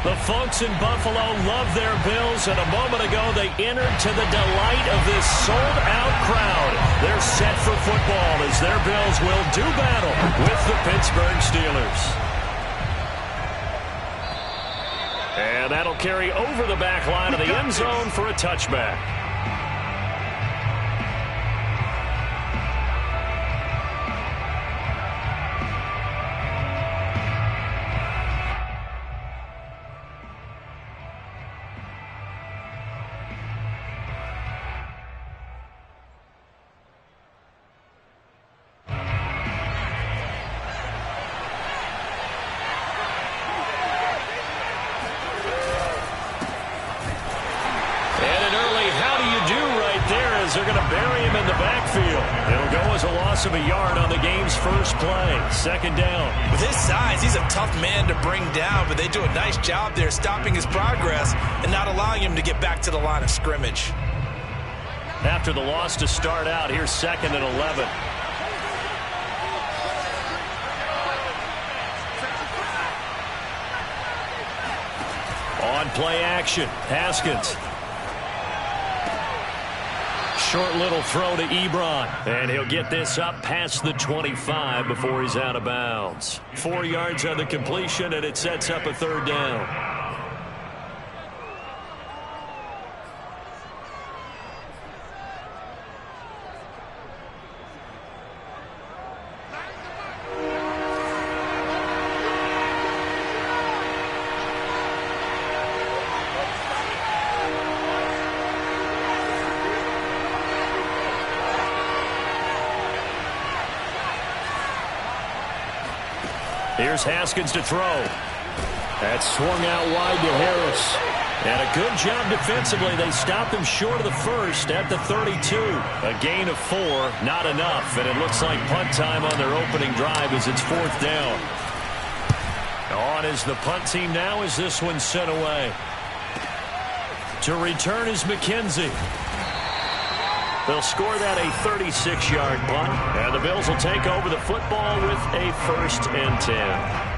The folks in Buffalo love their Bills, and a moment ago they entered to the delight of this sold-out crowd. They're set for football as their Bills will do battle with the Pittsburgh Steelers. And that'll carry over the back line of the end zone for a touchback. They're going to bury him in the backfield. It'll go as a loss of a yard on the game's first play. Second down. With his size, he's a tough man to bring down, but they do a nice job there stopping his progress and not allowing him to get back to the line of scrimmage. After the loss to start out, here's 2nd and 11. On play action, Haskins. Short little throw to Ebron, and he'll get this up past the 25 before he's out of bounds. 4 yards on the completion, and it sets up a third down. Here's Haskins to throw. That's swung out wide to Harris. And a good job defensively. They stopped him short of the first at the 32. A gain of 4, not enough. And it looks like punt time on their opening drive as it's 4th down. On is the punt team now as this one's sent away. To return is McKenzie. They'll score that a 36-yard punt, and the Bills will take over the football with a 1st and 10.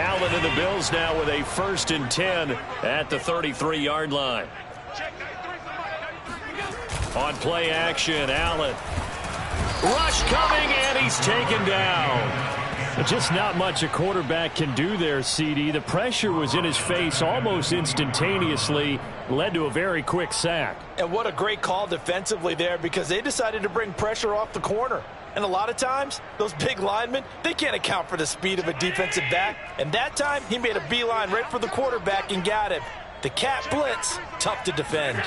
Allen and the Bills now with a 1st and 10 at the 33-yard line. On play action, Allen. Rush coming, and he's taken down. Just not much a quarterback can do there, CD. The pressure was in his face almost instantaneously, led to a very quick sack. And what a great call defensively there, because they decided to bring pressure off the corner. And a lot of times, those big linemen, they can't account for the speed of a defensive back. And that time, he made a beeline right for the quarterback and got him. The cat blitz, tough to defend.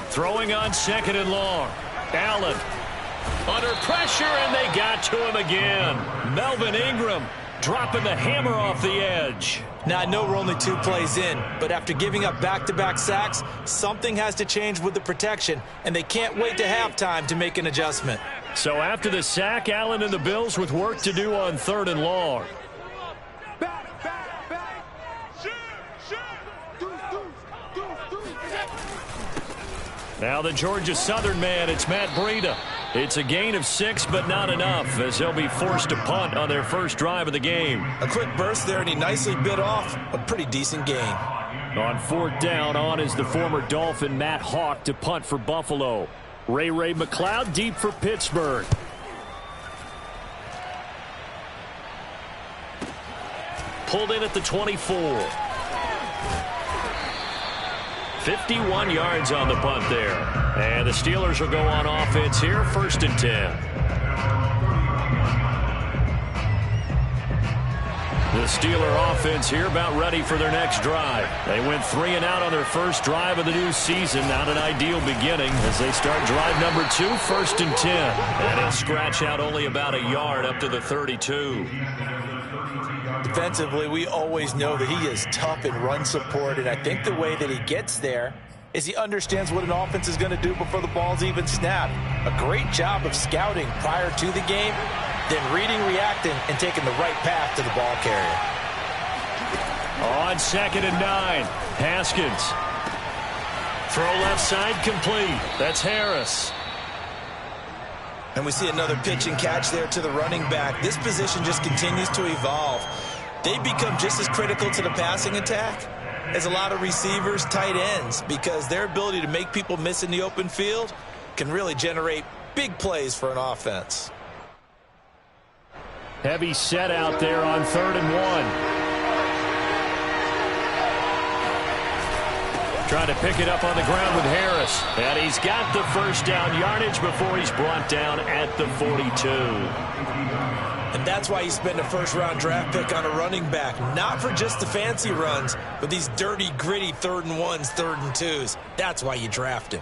Throwing on 2nd and long. Allen under pressure, and they got to him again. Melvin Ingram dropping the hammer off the edge. Now, I know we're only 2 plays in, but after giving up back-to-back sacks, something has to change with the protection, and they can't wait to halftime to make an adjustment. So after the sack, Allen and the Bills with work to do on 3rd and long. Now the Georgia Southern man, it's Matt Breida. It's a gain of 6, but not enough, as they'll be forced to punt on their first drive of the game. A quick burst there, and he nicely bit off a pretty decent gain. On 4th down, on is the former Dolphin Matt Hawk to punt for Buffalo. Ray McLeod deep for Pittsburgh. Pulled in at the 24. 51 yards on the punt there. And the Steelers will go on offense here, 1st and 10. The Steeler offense here about ready for their next drive. They went 3 and out on their first drive of the new season. Not an ideal beginning as they start drive number 2, 1st and 10. And he'll scratch out only about a yard up to the 32. Defensively, we always know that he is tough in run support, and I think the way that he gets there is he understands what an offense is going to do before the ball's even snapped. A great job of scouting prior to the game, then reading, reacting, and taking the right path to the ball carrier. On 2nd and 9, Haskins. Throw left side complete. That's Harris. And we see another pitch and catch there to the running back. This position just continues to evolve. They become just as critical to the passing attack as a lot of receivers, tight ends, because their ability to make people miss in the open field can really generate big plays for an offense. Heavy set out there on 3rd and 1. Trying to pick it up on the ground with Harris. And he's got the first down yardage before he's brought down at the 42. And that's why you spend a first-round draft pick on a running back. Not for just the fancy runs, but these dirty, gritty 3rd and 1s, 3rd and 2s. That's why you draft him.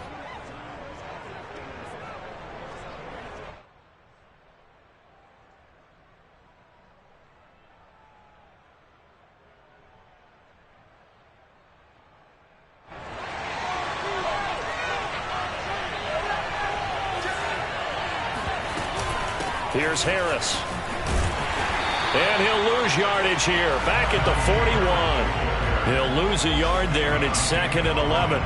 Here's Harris. And he'll lose yardage here. Back at the 41. He'll lose a yard there, and it's 2nd and 11.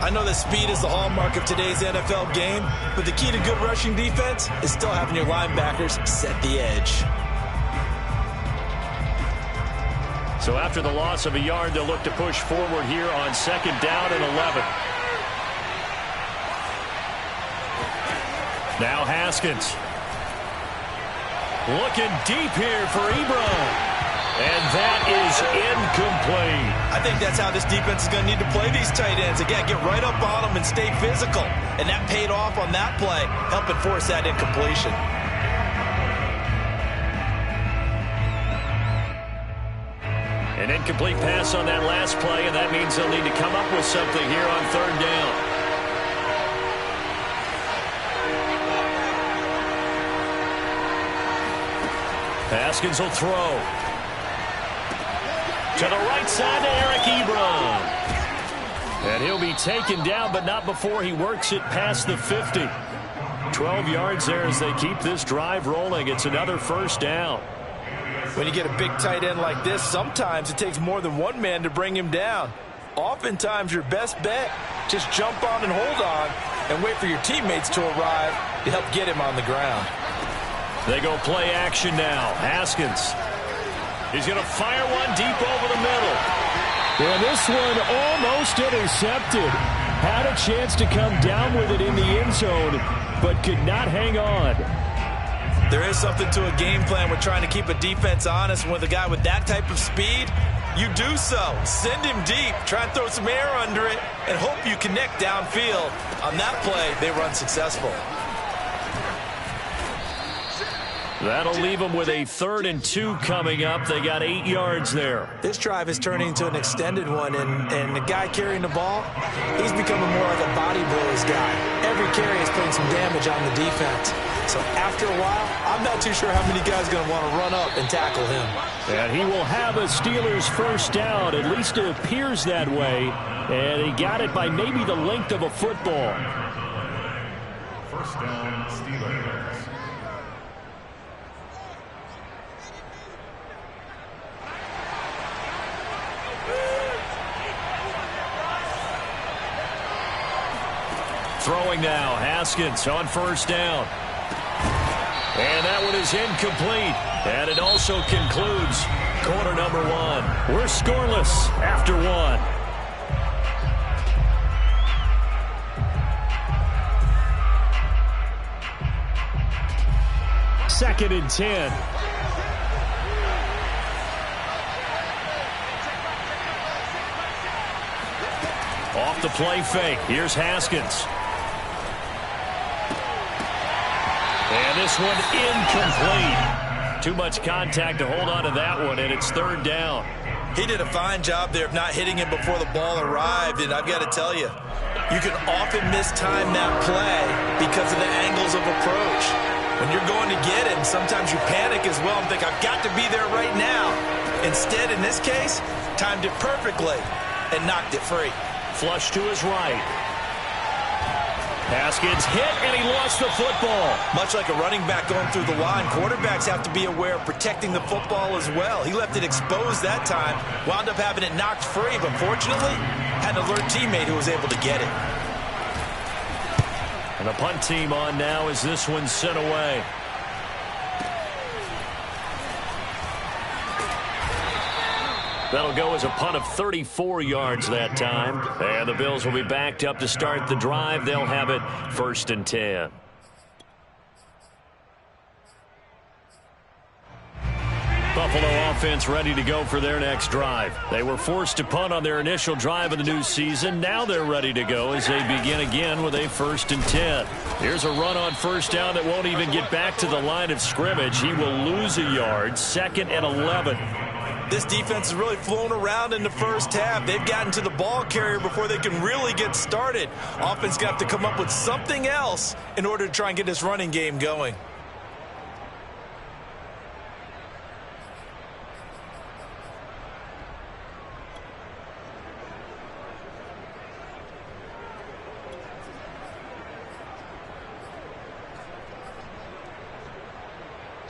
I know that speed is the hallmark of today's NFL game, but the key to good rushing defense is still having your linebackers set the edge. So after the loss of a yard, they'll look to push forward here on 2nd down and 11. Now Haskins. Looking deep here for Ebron. And that is incomplete. I think that's how this defense is going to need to play these tight ends. Again, get right up on them and stay physical. And that paid off on that play, helping force that incompletion. An incomplete pass on that last play, and that means they'll need to come up with something here on 3rd down. Haskins will throw. To the right side to Eric Ebron. And he'll be taken down, but not before he works it past the 50. 12 yards there as they keep this drive rolling. It's another first down. When you get a big tight end like this, sometimes it takes more than one man to bring him down. Oftentimes, your best bet, just jump on and hold on and wait for your teammates to arrive to help get him on the ground. They go play action now. Haskins. He's going to fire one deep over the middle. And this one almost intercepted. Had a chance to come down with it in the end zone, but could not hang on. There is something to a game plan with trying to keep a defense honest. With a guy with that type of speed, you do so. Send him deep, try and throw some air under it, and hope you connect downfield. On that play, they run successful. That'll leave them with a 3rd and 2 coming up. They got 8 yards there. This drive is turning into an extended one, and the guy carrying the ball, he's becoming more like a body blows guy. Every carry is putting some damage on the defense. So after a while, I'm not too sure how many guys are going to want to run up and tackle him. And he will have a Steelers first down. At least it appears that way. And he got it by maybe the length of a football. First down, Steelers. Throwing now, Haskins on first down. And that one is incomplete. And it also concludes quarter number 1. We're scoreless after 1. Second and 10. Off the play fake. Here's Haskins. And this one incomplete. Too much contact to hold on to that one, and it's 3rd down. He did a fine job there of not hitting him before the ball arrived, and I've got to tell you, you can often mistime that play because of the angles of approach. When you're going to get him, sometimes you panic as well and think, I've got to be there right now. Instead, in this case, timed it perfectly and knocked it free. Flush to his right. Haskins hit, and he lost the football. Much like a running back going through the line, quarterbacks have to be aware of protecting the football as well. He left it exposed that time, wound up having it knocked free, but fortunately, had an alert teammate who was able to get it. And the punt team on now as this one's sent away. That'll go as a punt of 34 yards that time. And the Bills will be backed up to start the drive. They'll have it 1st and 10. Buffalo offense ready to go for their next drive. They were forced to punt on their initial drive of the new season. Now they're ready to go as they begin again with a 1st and 10. Here's a run on 1st down that won't even get back to the line of scrimmage. He will lose a yard. 2nd and 11. This defense has really flown around in the first half. They've gotten to the ball carrier before they can really get started. Offense got to come up with something else in order to try and get this running game going.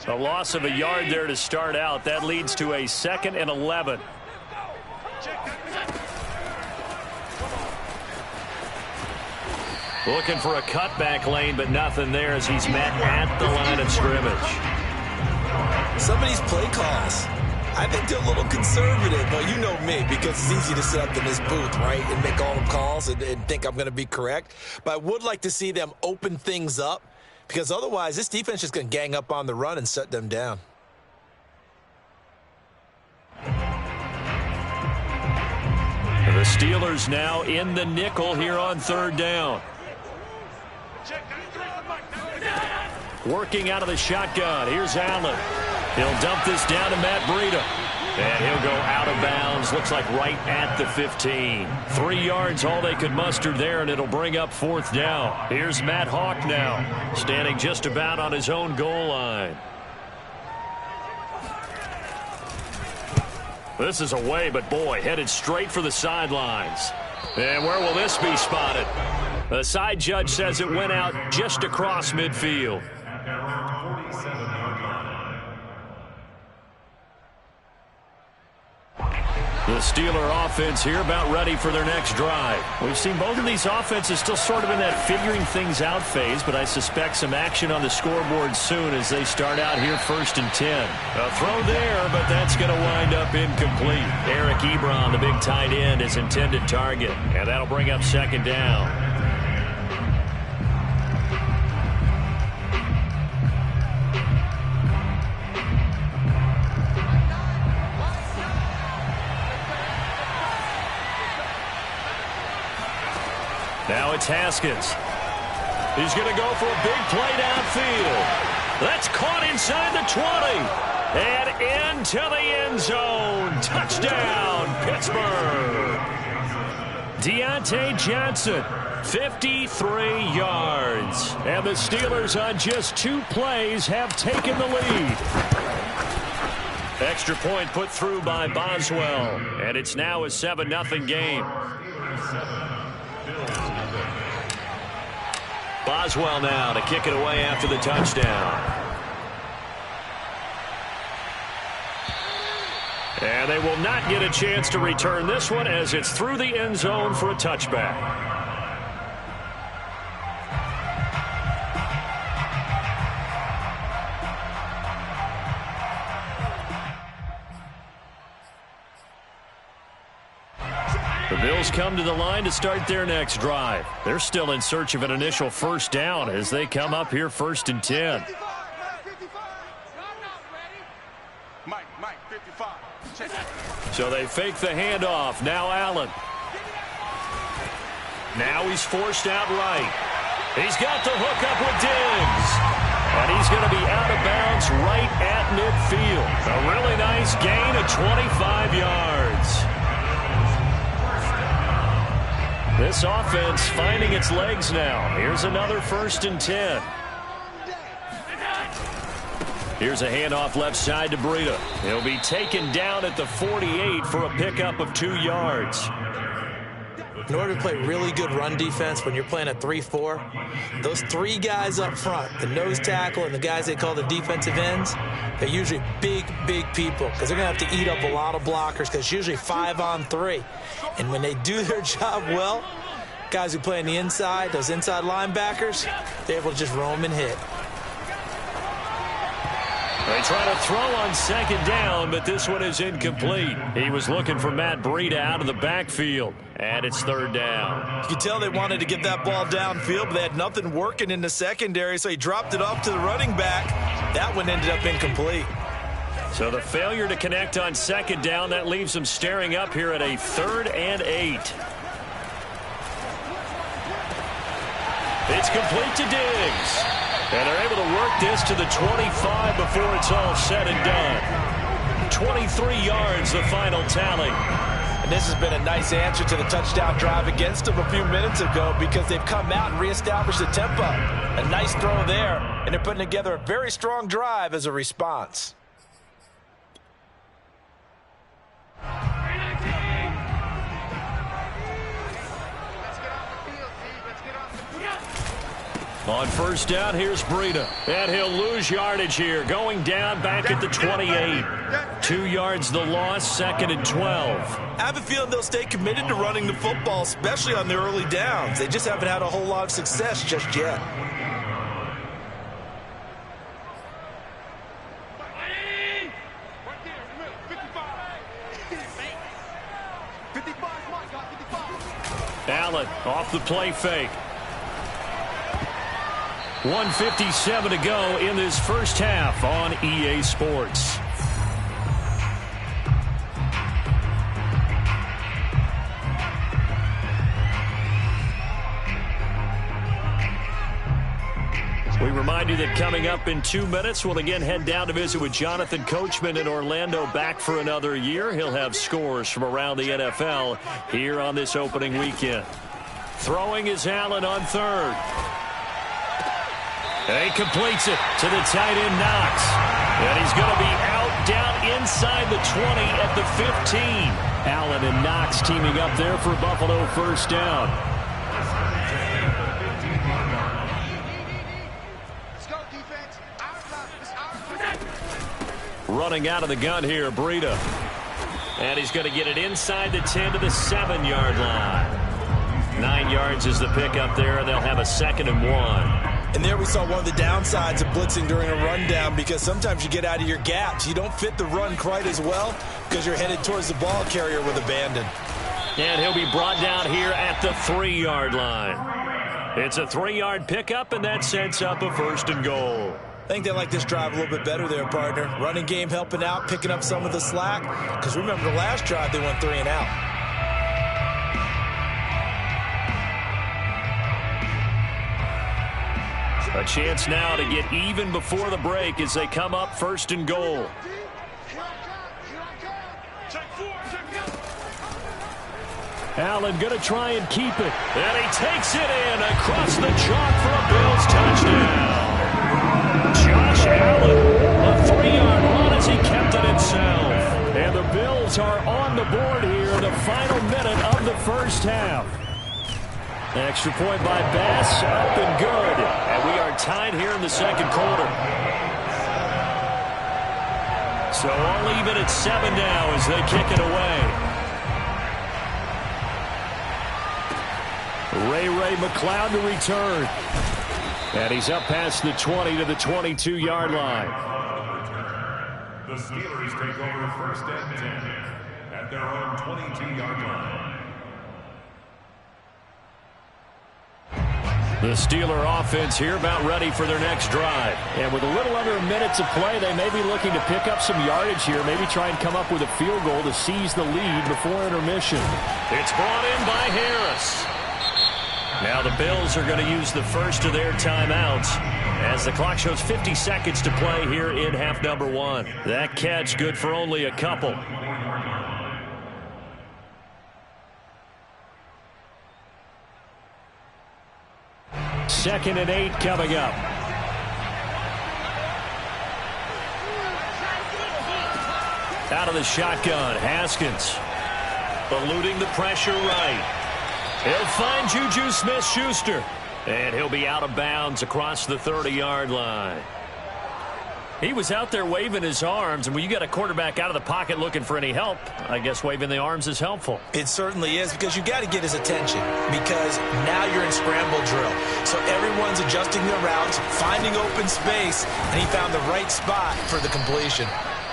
A loss of a yard there to start out. That leads to a 2nd and 11. Looking for a cutback lane, but nothing there as he's met at the line of scrimmage. Some of these play calls, I think they're a little conservative, but you know me, because it's easy to sit up in this booth, right, and make all the calls and think I'm going to be correct. But I would like to see them open things up, because otherwise this defense is going to gang up on the run and shut them down. The Steelers now in the nickel here on 3rd down. Working out of the shotgun. Here's Allen. He'll dump this down to Matt Breida. And he'll go out of bounds. Looks like right at the 15. 3 yards all they could muster there, and it'll bring up 4th down. Here's Matt Hawk now, standing just about on his own goal line. This is away, but boy, headed straight for the sidelines. And where will this be spotted? The side judge says it went out just across midfield. The Steeler offense here about ready for their next drive. We've seen both of these offenses still sort of in that figuring things out phase, but I suspect some action on the scoreboard soon as they start out here 1st and 10. A throw there, but that's going to wind up incomplete. Eric Ebron, the big tight end, is intended target, and that'll bring up 2nd down. Now it's Haskins. He's going to go for a big play downfield. That's caught inside the 20. And into the end zone. Touchdown, Pittsburgh. Deontay Johnson, 53 yards. And the Steelers on just 2 plays have taken the lead. Extra point put through by Boswell. And it's now a 7-0 game. Boswell now to kick it away after the touchdown. And they will not get a chance to return this one as it's through the end zone for a touchback. The Bills come to the line to start their next drive. They're still in search of an initial 1st down as they come up here 1st and 10. So they fake the handoff. Now Allen. Now he's forced out right. He's got the hook up with Diggs. And he's going to be out of bounds right at midfield. A really nice gain of 25 yards. This offense finding its legs now. Here's another 1st and 10. Here's a handoff left side to Breida. He'll be taken down at the 48 for a pickup of 2 yards. in order to play really good run defense when you're playing a 3-4, those three guys up front, the nose tackle and the guys they call the defensive ends, they're usually big, big people because they're going to have to eat up a lot of blockers because it's usually 5-on-3. And when they do their job well, guys who play on the inside, those inside linebackers, they're able to just roam and hit. They try to throw on second down, but this one is incomplete. He was looking for Matt Breida out of the backfield, and it's third down. You could tell they wanted to get that ball downfield, but they had nothing working in the secondary, so he dropped it off to the running back. That one ended up incomplete. So the failure to connect on second down, that leaves them staring up here at a 3rd and 8. It's complete to Diggs. And they're able to work this to the 25 before it's all said and done. 23 yards, the final tally. And this has been a nice answer to the touchdown drive against them a few minutes ago because they've come out and reestablished the tempo. A nice throw there, and they're putting together a very strong drive as a response. On first down, here's Breida. And he'll lose yardage here. Going down back at the 28. 2 yards the loss, 2nd and 12. I have a feeling they'll stay committed to running the football, especially on the early downs. They just haven't had a whole lot of success just yet. Allen off the play fake. 1:57 to go in this first half on EA Sports. We remind you that coming up in 2 minutes, we'll again head down to visit with Jonathan Coachman in Orlando, back for another year. He'll have scores from around the NFL here on this opening weekend. Throwing is Allen on third. And he completes it to the tight end, Knox. And he's going to be out down inside the 20 at the 15. Allen and Knox teaming up there for Buffalo first down. Running out of the gun here, Breida. And he's going to get it inside the 10 to the 7-yard line. 9 yards is the pickup there, and they'll have a 2nd and 1. And there we saw one of the downsides of blitzing during a rundown because sometimes you get out of your gaps. You don't fit the run quite as well because you're headed towards the ball carrier with abandon. And he'll be brought down here at the 3-yard line. It's a 3-yard pickup, and that sets up a 1st and goal. I think they like this drive a little bit better there, partner. Running game helping out, picking up some of the slack. Because remember the last drive, they went 3 and out. A chance now to get even before the break as they come up 1st and goal. Allen going to try and keep it. And he takes it in across the chalk for a Bills touchdown. Josh Allen, a 3-yard run as he kept it himself. And the Bills are on the board here in the final minute of the first half. Extra point by Bass, up and good. And we are tied here in the 2nd quarter. So all even at 7 now as they kick it away. Ray McLeod to return. And he's up past the 20 to the 22-yard line. The Steelers take over 1st and 10 at their own 22-yard line. The Steeler offense here about ready for their next drive. And with a little under a minute to play, they may be looking to pick up some yardage here, maybe try and come up with a field goal to seize the lead before intermission. It's brought in by Harris. Now the Bills are going to use the first of their timeouts as the clock shows 50 seconds to play here in half number 1. That catch good for only a couple. Second and 8 coming up. Out of the shotgun, Haskins eluding the pressure right. He'll find Juju Smith-Schuster. And he'll be out of bounds across the 30-yard line. He was out there waving his arms, and when you got a quarterback out of the pocket looking for any help, I guess waving the arms is helpful. It certainly is, because you got to get his attention, because now you're in scramble drill. So everyone's adjusting their routes, finding open space, and he found the right spot for the completion.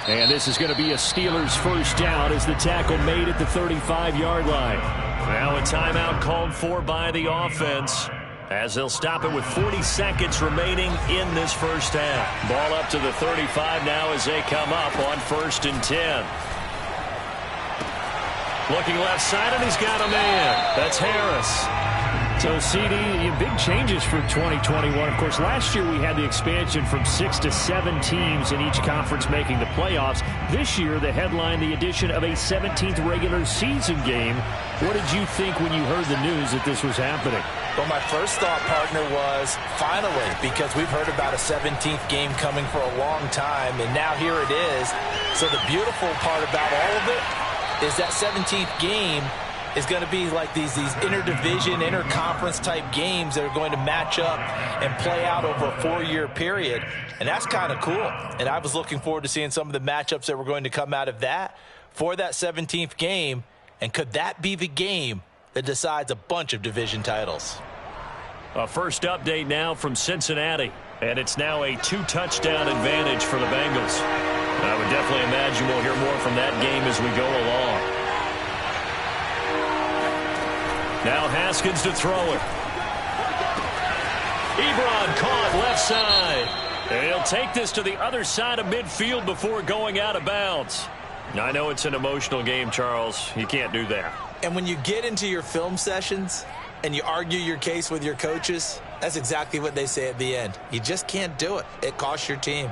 And this is going to be a Steelers first down as the tackle made at the 35-yard line. Now a timeout called for by the offense, as they'll stop it with 40 seconds remaining in this first half. Ball up to the 35 now as they come up on 1st and 10. Looking left side, and he's got a man. That's Harris. So, CD, big changes for 2021. Of course, last year we had the expansion from 6 to 7 teams in each conference making the playoffs. This year, the headline, the addition of a 17th regular season game. What did you think when you heard the news that this was happening? Well, my first thought, partner, was finally, because we've heard about a 17th game coming for a long time, and now here it is. So the beautiful part about all of it is that 17th game is going to be like these interdivision, interconference type games that are going to match up and play out over a 4-year period. And that's kind of cool. And I was looking forward to seeing some of the matchups that were going to come out of that for that 17th game. And could that be the game that decides a bunch of division titles? A first update now from Cincinnati. And it's now a 2-touchdown advantage for the Bengals. I would definitely imagine we'll hear more from that game as we go along. Now Haskins to throw it. Ebron caught left side. And he'll take this to the other side of midfield before going out of bounds. Now, I know it's an emotional game, Charles. You can't do that. And when you get into your film sessions and you argue your case with your coaches, that's exactly what they say at the end. You just can't do it. It costs your team.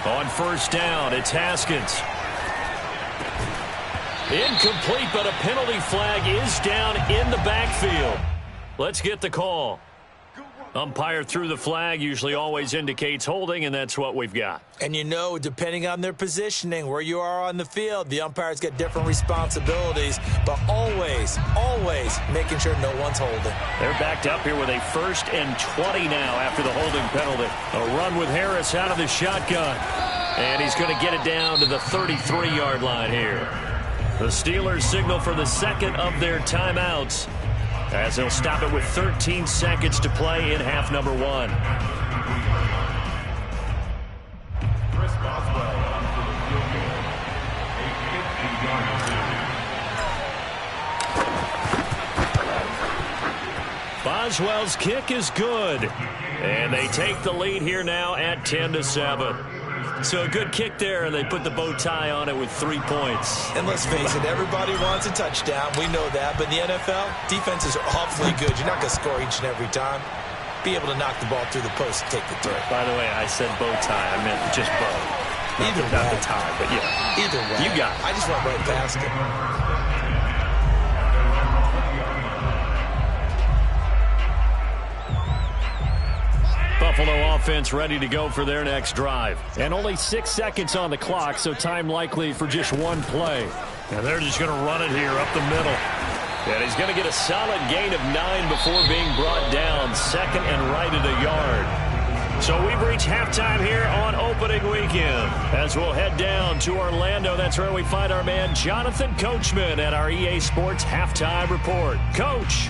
On first down, it's Haskins. Incomplete, but a penalty flag is down in the backfield. Let's get the call. Umpire threw the flag, usually always indicates holding, and that's what we've got. And you know, depending on their positioning, where you are on the field, the umpires get different responsibilities, but always making sure no one's holding. They're backed up here with a 1st and 20 now after the holding penalty. A run with Harris out of the shotgun. And he's going to get it down to the 33-yard line here. The Steelers signal for the second of their timeouts, as they'll stop it with 13 seconds to play in half number 1. Boswell's kick is good. And they take the lead here now at 10-7. So a good kick there, and they put the bow tie on it with 3 points. And let's face it, everybody wants a touchdown. We know that. But in the NFL, defenses are awfully good. You're not going to score each and every time. Be able to knock the ball through the post and take the throw. By the way, I said bow tie. I meant just bow. Either way. Not the tie, but yeah. Either way. You got it. I just went right past it. Buffalo offense ready to go for their next drive. And only 6 seconds on the clock, so time likely for just one play. And they're just going to run it here up the middle. And he's going to get a solid gain of 9 before being brought down. 2nd and right at a yard. So we've reached halftime here on opening weekend. As we'll head down to Orlando, that's where we find our man Jonathan Coachman at our EA Sports Halftime Report. Coach.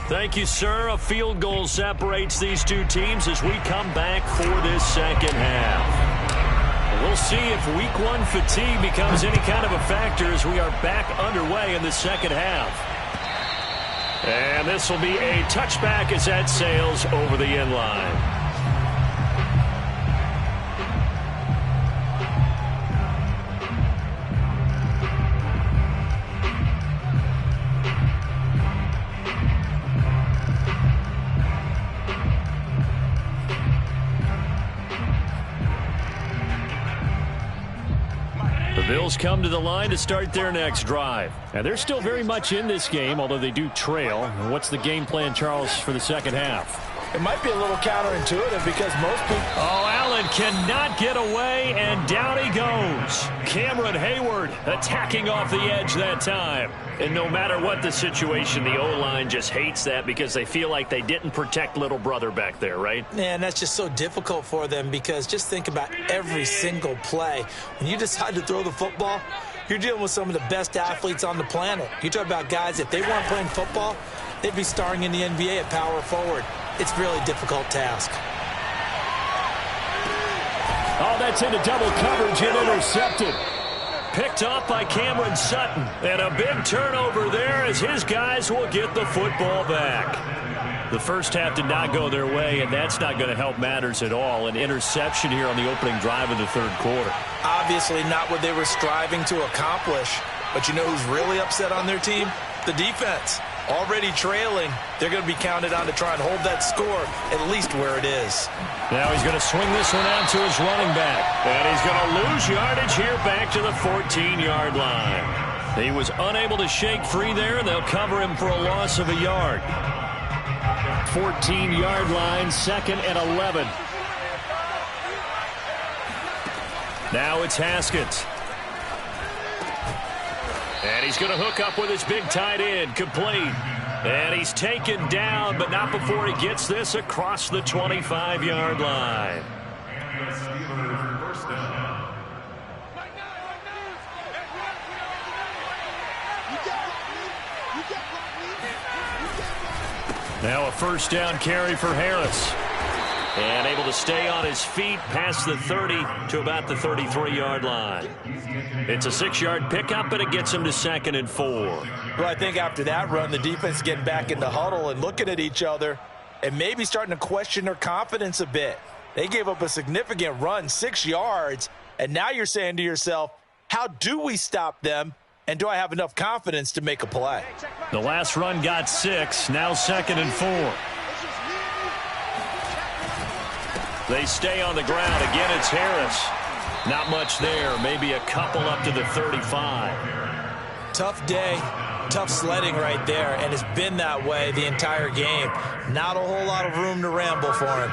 Thank you, sir. A field goal separates these two teams as we come back for this second half. We'll see if week 1 fatigue becomes any kind of a factor as we are back underway in the second half. And this will be a touchback as that sails over the end line. Cardinals come to the line to start their next drive. And they're still very much in this game, although they do trail. What's the game plan, Charles, for the second half? It might be a little counterintuitive because most people... Oh, Allen cannot get away, and down he goes. Cameron Hayward attacking off the edge that time. And no matter what the situation, the O-line just hates that because they feel like they didn't protect little brother back there, right? And that's just so difficult for them because just think about every single play. When you decide to throw the football, you're dealing with some of the best athletes on the planet. You talk about guys, if they weren't playing football, they'd be starring in the NBA at power forward. It's a really difficult task. Oh, that's into double coverage and intercepted. Picked off by Cameron Sutton. And a big turnover there as his guys will get the football back. The first half did not go their way, and that's not going to help matters at all. An interception here on the opening drive of the third quarter. Obviously not what they were striving to accomplish. But you know who's really upset on their team? The defense. Already trailing, they're going to be counted on to try and hold that score at least where it is. Now he's going to swing this one out to his running back. And he's going to lose yardage here back to the 14-yard line. He was unable to shake free there, and they'll cover him for a loss of a yard. 14-yard line, 2nd and 11. Now it's Haskins. And he's going to hook up with his big tight end, complete. And he's taken down, but not before he gets this across the 25-yard line. Now a first down carry for Harris. And able to stay on his feet past the 30 to about the 33-yard line. It's a 6-yard pickup, and it gets him to 2nd and 4. Well, I think after that run, the defense getting back in the huddle and looking at each other and maybe starting to question their confidence a bit. They gave up a significant run, 6 yards, and now you're saying to yourself, how do we stop them, and do I have enough confidence to make a play? The last run got 6, now 2nd and 4. They stay on the ground. Again, it's Harris. Not much there. Maybe a couple up to the 35. Tough day, tough sledding right there, and it's been that way the entire game. Not a whole lot of room to ramble for him.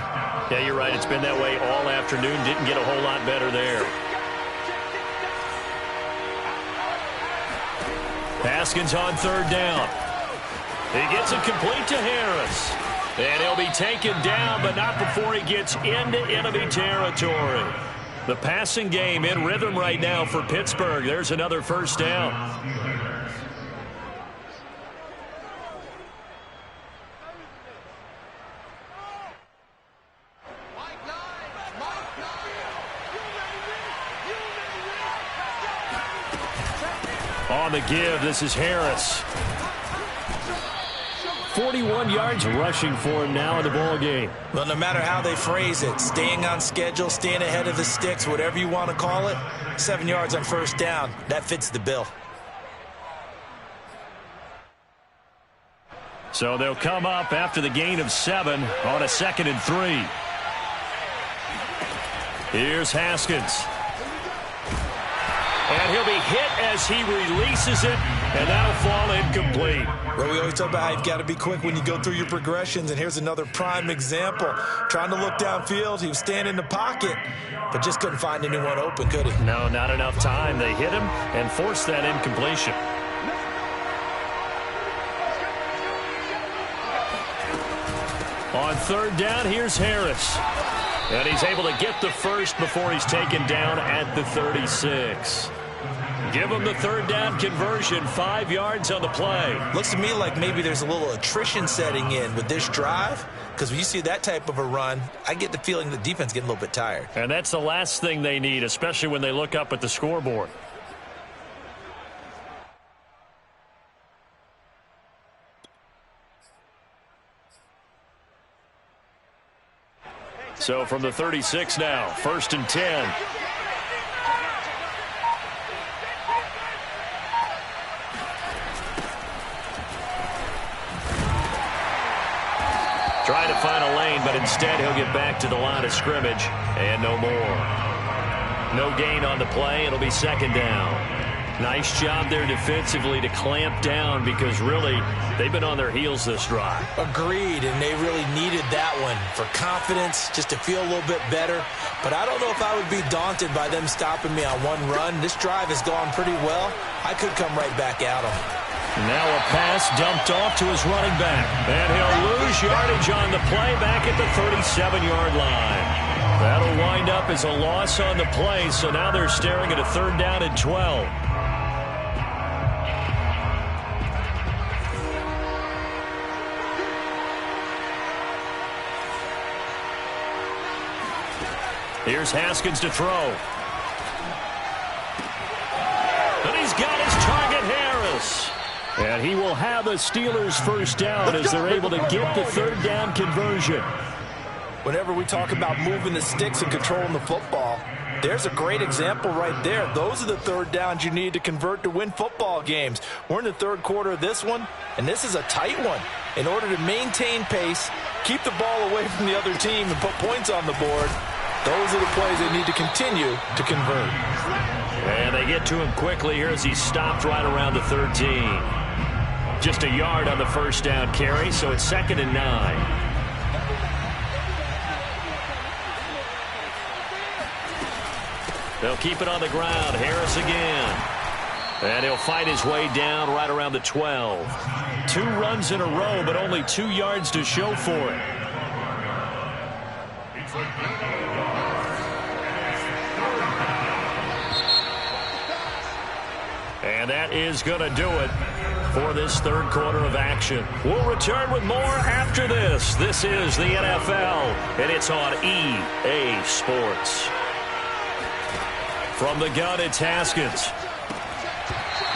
Yeah, you're right. It's been that way all afternoon. Didn't get a whole lot better there. Haskins on 3rd down. He gets it complete to Harris. And he'll be taken down, but not before he gets into enemy territory. The passing game in rhythm right now for Pittsburgh. There's another first down. On the give, this is Harris. 41 yards rushing for him now in the ball game. Well, no matter how they phrase it, staying on schedule, staying ahead of the sticks, whatever you want to call it, 7 yards on first down, that fits the bill. So they'll come up after the gain of 7 on a 2nd and 3. Here's Haskins. And he'll be hit as he releases it, and that'll fall incomplete. Well, we always talk about how you've got to be quick when you go through your progressions, and here's another prime example. Trying to look downfield, he was standing in the pocket, but just couldn't find anyone open, could he? No, not enough time. They hit him and forced that incompletion. On 3rd down, here's Harris. And he's able to get the first before he's taken down at the 36. Give him the 3rd down conversion, 5 yards on the play. Looks to me like maybe there's a little attrition setting in with this drive, because when you see that type of a run, I get the feeling the defense getting a little bit tired. And that's the last thing they need, especially when they look up at the scoreboard. So from the 36 now, 1st and 10. Trying to find a lane, but instead he'll get back to the line of scrimmage, and no more. No gain on the play. It'll be 2nd down. Nice job there defensively to clamp down because really they've been on their heels this drive. Agreed, and they really needed that one for confidence, just to feel a little bit better. But I don't know if I would be daunted by them stopping me on one run. This drive has gone pretty well. I could come right back at them. Now a pass dumped off to his running back. And he'll lose yardage on the play back at the 37-yard line. That'll wind up as a loss on the play, so now they're staring at a 3rd down and 12. Here's Haskins to throw. And he's got his target, Harris. And he will have the Steelers' 1st down as they're able to get the 3rd down conversion. Whenever we talk about moving the sticks and controlling the football, there's a great example right there. Those are the 3rd downs you need to convert to win football games. We're in the 3rd quarter of this one, and this is a tight one. In order to maintain pace, keep the ball away from the other team, and put points on the board, those are the plays they need to continue to convert. And they get to him quickly here as he's stopped right around the 13. Just a yard on the 1st down carry, so it's 2nd and 9. They'll keep it on the ground. Harris again. And he'll fight his way down right around the 12. 2 runs in a row, but only 2 yards to show for it. And that is going to do it for this 3rd quarter of action. We'll return with more after this. This is the NFL, and it's on EA Sports. From the gun, it's Haskins.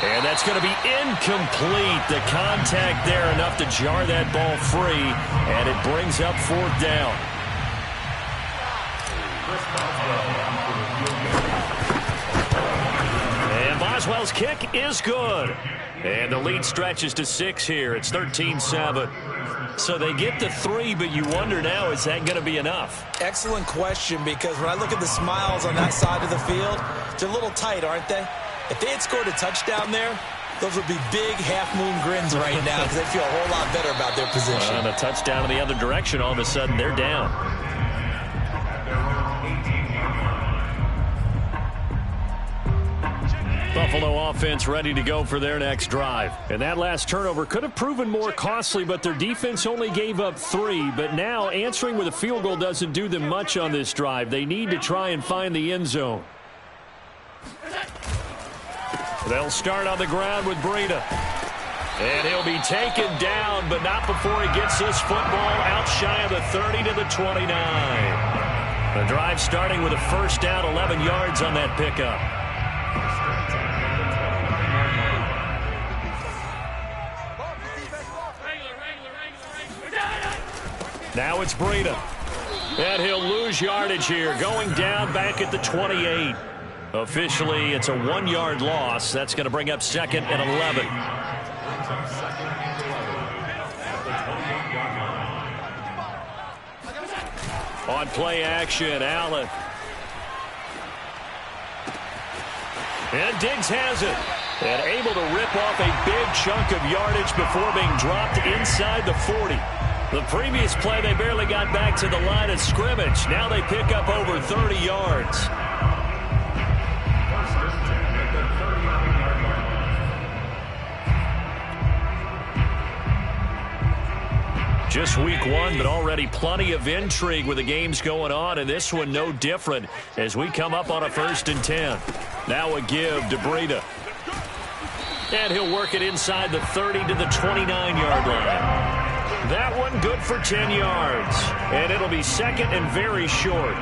And that's going to be incomplete. The contact there enough to jar that ball free, and it brings up 4th down. And Boswell's kick is good. And the lead stretches to 6 here. It's 13-7. So they get to 3, but you wonder now, is that going to be enough? Excellent question, because when I look at the smiles on that side of the field, they're a little tight, aren't they? If they had scored a touchdown there, those would be big half-moon grins right now because they feel a whole lot better about their position. And a touchdown in the other direction, all of a sudden they're down. Buffalo offense ready to go for their next drive. And that last turnover could have proven more costly, but their defense only gave up 3. But now answering with a field goal doesn't do them much on this drive. They need to try and find the end zone. They'll start on the ground with Breida. And he'll be taken down, but not before he gets this football out shy of the 30 to the 29. The drive starting with a 1st down, 11 yards on that pickup. Now it's Breida. And he'll lose yardage here, going down back at the 28. Officially, it's a 1-yard loss. That's going to bring up 2nd and 11. On play action, Allen. And Diggs has it. And able to rip off a big chunk of yardage before being dropped inside the 40. The previous play, they barely got back to the line of scrimmage. Now they pick up over 30 yards. Just week 1, but already plenty of intrigue with the games going on, and this one no different as we come up on a 1st and 10. Now a give to Breida. And he'll work it inside the 30 to the 29-yard line. That one good for 10 yards. And it'll be 2nd and very short.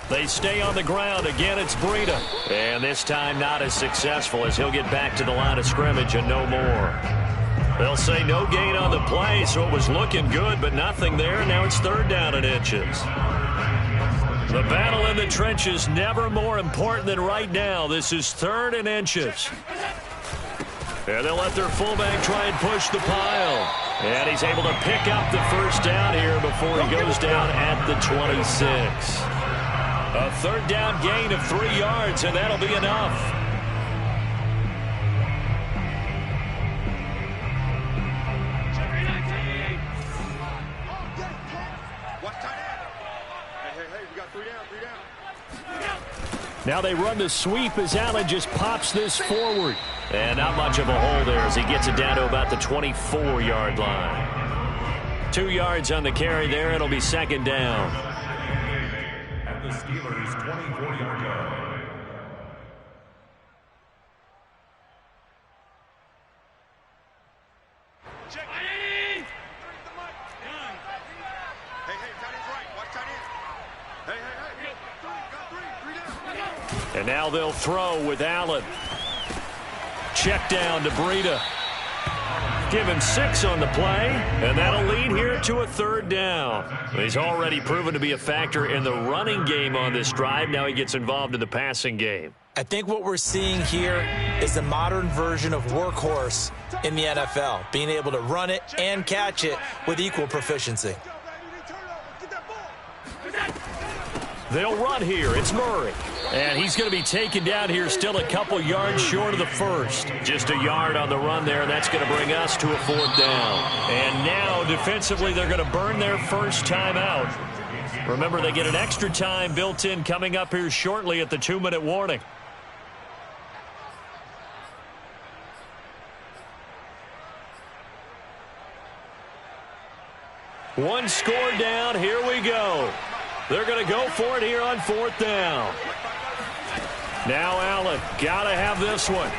They stay on the ground. Again, it's Breida. And this time not as successful as he'll get back to the line of scrimmage and no more. They'll say no gain on the play, so it was looking good, but nothing there. Now it's 3rd down and inches. The battle in the trenches never more important than right now. This is 3rd and inches. And they'll let their fullback try and push the pile. And he's able to pick up the first down here before he goes down at the 26. A third down gain of 3 yards, and that'll be enough. Now they run the sweep as Allen just pops this forward. And not much of a hole there as he gets it down to about the 24-yard line. 2 yards on the carry there. It'll be second down. At the Steelers' 24-yard line. Check. Hey, tight end's right. Watch tight end. Hey. Got three. And now they'll throw with Allen. Check down to Breida. Give him 6 on the play, and that'll lead here to a third down. He's already proven to be a factor in the running game on this drive. Now he gets involved in the passing game. I think what we're seeing here is the modern version of workhorse in the NFL, being able to run it and catch it with equal proficiency. They'll run here. It's Murray. And he's going to be taken down here still a couple yards short of the first. Just a yard on the run there, and that's going to bring us to a fourth down. And now, defensively, they're going to burn their first time out. Remember, they get an extra time built in coming up here shortly at the 2-minute warning. One score down. Here we go. They're going to go for it here on fourth down. Now Allen, got to have this one.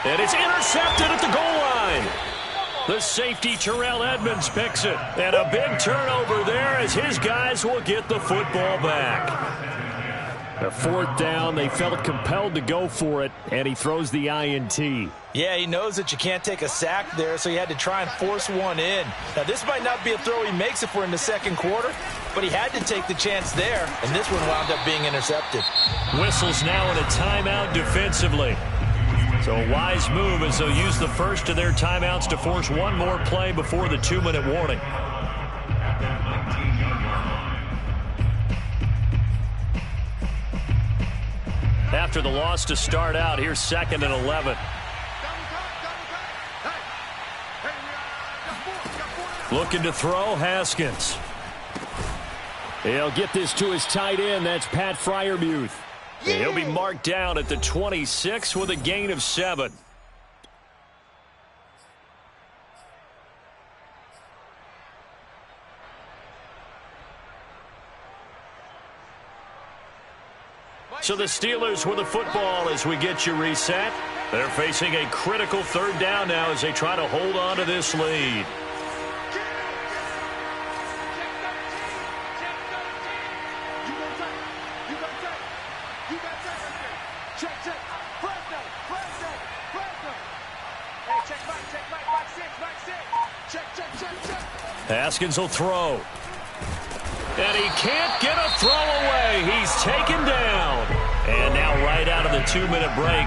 And it's intercepted at the goal line. The safety, Terrell Edmonds, picks it. And a big turnover there as his guys will get the football back. A fourth down, they felt compelled to go for it, and he throws the INT. Yeah, he knows that you can't take a sack there, so he had to try and force one in. Now, this might not be a throw he makes if we're in the second quarter, but he had to take the chance there, and this one wound up being intercepted. Whistles now in a timeout defensively. So a wise move as they'll use the first of their timeouts to force one more play before the 2-minute warning. After the loss to start out, here's 2nd and 11. Looking to throw, Haskins. He'll get this to his tight end. That's Pat Freiermuth. He'll be marked down at the 26 with a gain of 7. So the Steelers with the football as we get you reset. They're facing a critical third down now as they try to hold on to this lead. Haskins will throw. And he can't get a throw away. He's taken down. And now right out of the 2-minute break,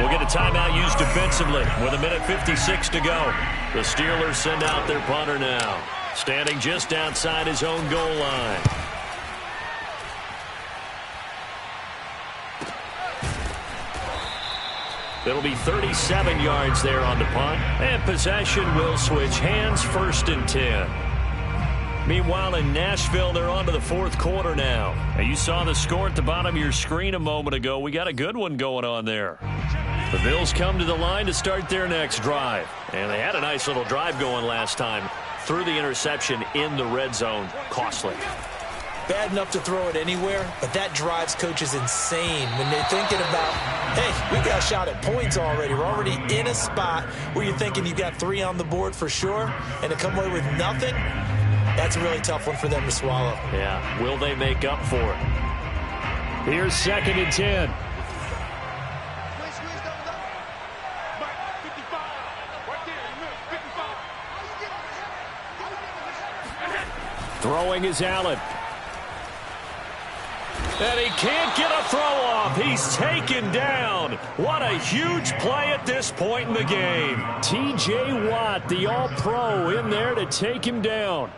we'll get a timeout used defensively with 1:56 to go. The Steelers send out their punter now, standing just outside his own goal line. It'll be 37 yards there on the punt. And possession will switch hands, 1st and 10. Meanwhile, in Nashville, they're on to the fourth quarter now. You saw the score at the bottom of your screen a moment ago. We got a good one going on there. The Bills come to the line to start their next drive. And they had a nice little drive going last time. Threw the interception in the red zone. Costly. Bad enough to throw it anywhere, but that drives coaches insane when they're thinking about, hey, we got a shot at points already. We're already in a spot where you're thinking you got 3 on the board for sure, and to come away with nothing, that's a really tough one for them to swallow. Yeah, will they make up for it? Here's 2nd and 10. Throwing is Allen. And he can't get a throw off. He's taken down. What a huge play at this point in the game. T.J. Watt, the all-pro, in there to take him down.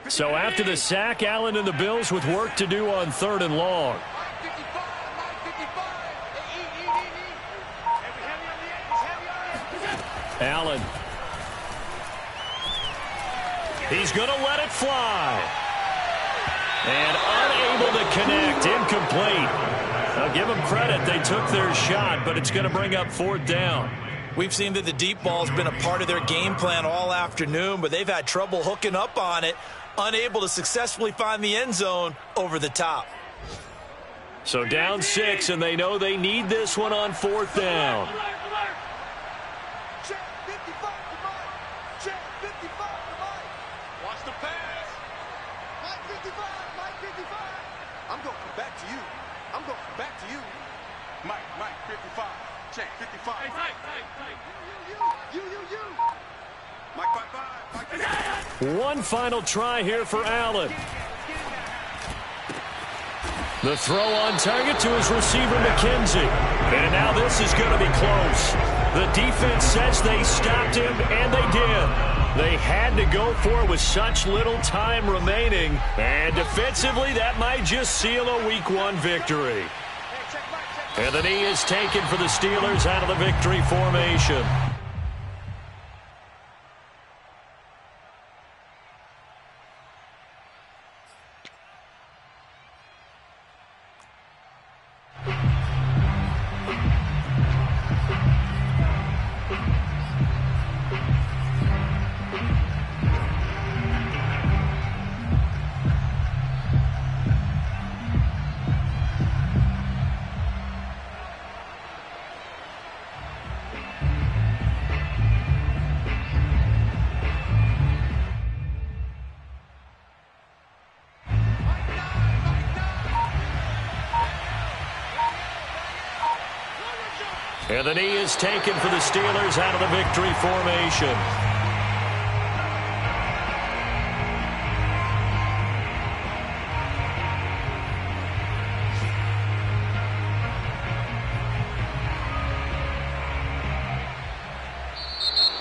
So after the sack, Allen and the Bills with work to do on 3rd and long. Allen. He's going to let it fly. And unable to connect. Incomplete. I'll give them credit. They took their shot, but it's going to bring up 4th down. We've seen that the deep ball has been a part of their game plan all afternoon, but they've had trouble hooking up on it, unable to successfully find the end zone over the top. So down 6, and they know they need this one on 4th down. Watch the pass. Mike 55, Mike 55. I'm going to come back to you. I'm going to come back to you. Mike 55. Check 55. Hey, you. Mike 55. Mike 55. One final try here for Allen. The throw on target to his receiver, McKenzie. And now this is going to be close. The defense says they stopped him, and they did. They had to go for it with such little time remaining. And defensively, that might just seal a Week 1 victory. And the knee is taken for the Steelers out of the victory formation. And the knee is taken for the Steelers out of the victory formation.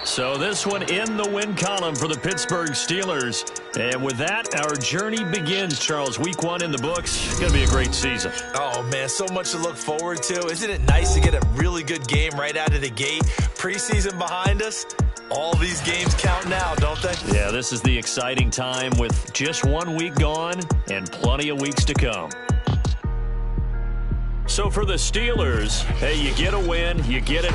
So this one in the win column for the Pittsburgh Steelers. And with that, our journey begins, Charles. Week 1 in the books. It's going to be a great season. Oh, man, so much to look forward to. Isn't it nice to get a really good game right out of the gate? Preseason behind us. All these games count now, don't they? Yeah, this is the exciting time with just 1 week gone and plenty of weeks to come. So for the Steelers, hey, you get a win, you get it